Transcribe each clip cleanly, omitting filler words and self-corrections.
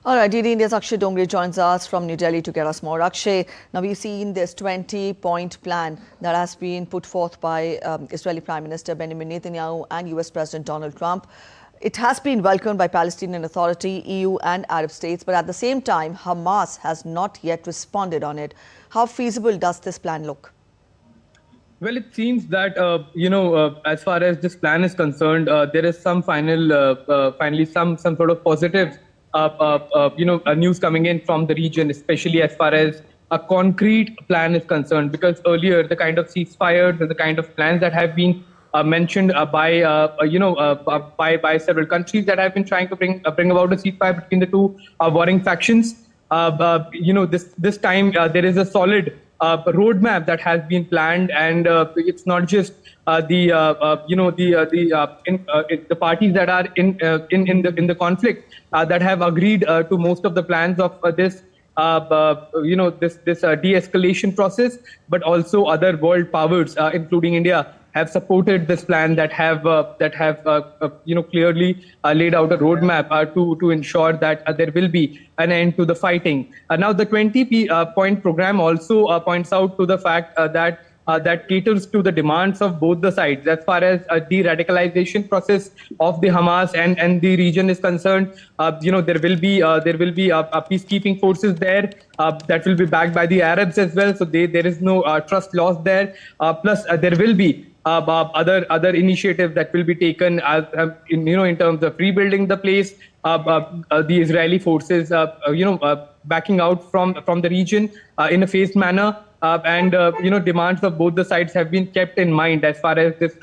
All right, DD India's Akshay joins us from New Delhi to get us more. Akshay, now we've seen this 20-point plan that has been put forth by Israeli Prime Minister Benjamin Netanyahu and US President Donald Trump. It has been welcomed by Palestinian Authority, EU and Arab states, but at the same time, Hamas has not yet responded on it. How feasible does this plan look? Well, it seems that, as far as this plan is concerned, there is some finally some sort of positive news coming in from the region, especially as far as a concrete plan is concerned. Because earlier, the kind of ceasefires and the kind of plans that have been mentioned by several countries that have been trying to bring about a ceasefire between the two warring factions. This time there is a solid roadmap that has been planned, and it's not just the parties that are in the conflict that have agreed to most of the plans of this de-escalation process, but also other world powers, including India, have supported this plan that have clearly laid out a roadmap to ensure that there will be an end to the fighting. Now, the 20-point program also points out to the fact that caters to the demands of both the sides as far as the radicalization process of the Hamas and the region is concerned. There will be peacekeeping forces there that will be backed by the Arabs as well. So there is no trust lost there. Plus, there will be other initiatives that will be taken in terms of rebuilding the place. The Israeli forces backing out from the region in a phased manner, and demands of both the sides have been kept in mind as far as this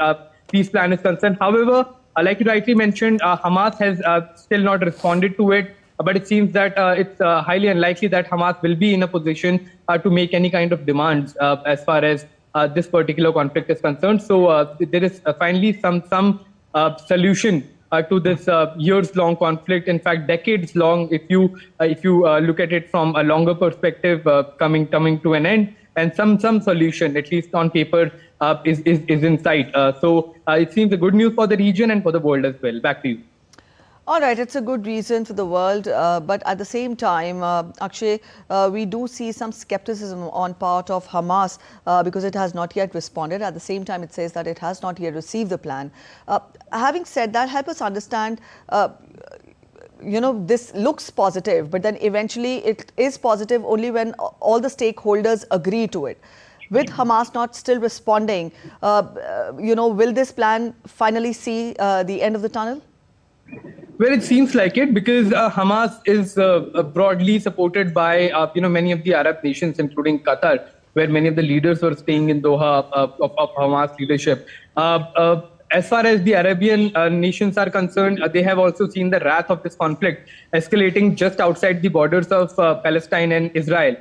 peace plan is concerned. However, like you rightly mentioned, Hamas has still not responded to it, but it seems that it's highly unlikely that Hamas will be in a position to make any kind of demands as far as this particular conflict is concerned. So there is finally some solution to this years-long conflict. In fact, decades-long, if you look at it from a longer perspective, coming to an end, and some solution, at least on paper, is in sight. So it seems a good news for the region and for the world as well. Back to you. All right, it's a good reason for the world, but at the same time, Akshay, we do see some skepticism on part of Hamas because it has not yet responded. At the same time, it says that it has not yet received the plan. Having said that, help us understand, this looks positive, but then eventually it is positive only when all the stakeholders agree to it. With Hamas not still responding, will this plan finally see the end of the tunnel? Well, it seems like it, because Hamas is broadly supported by many of the Arab nations, including Qatar, where many of the leaders were staying in Doha of Hamas leadership. As far as the Arabian nations are concerned, they have also seen the wrath of this conflict escalating just outside the borders of Palestine and Israel.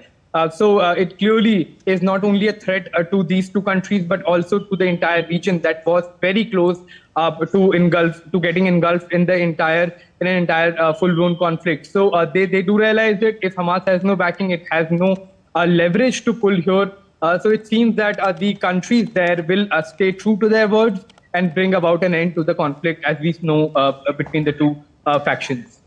So it clearly is not only a threat to these two countries, but also to the entire region that was very close to getting engulfed in an entire full-blown conflict. So they do realize that if Hamas has no backing, it has no leverage to pull here. So it seems that the countries there will stay true to their words and bring about an end to the conflict, as we know, between the two factions.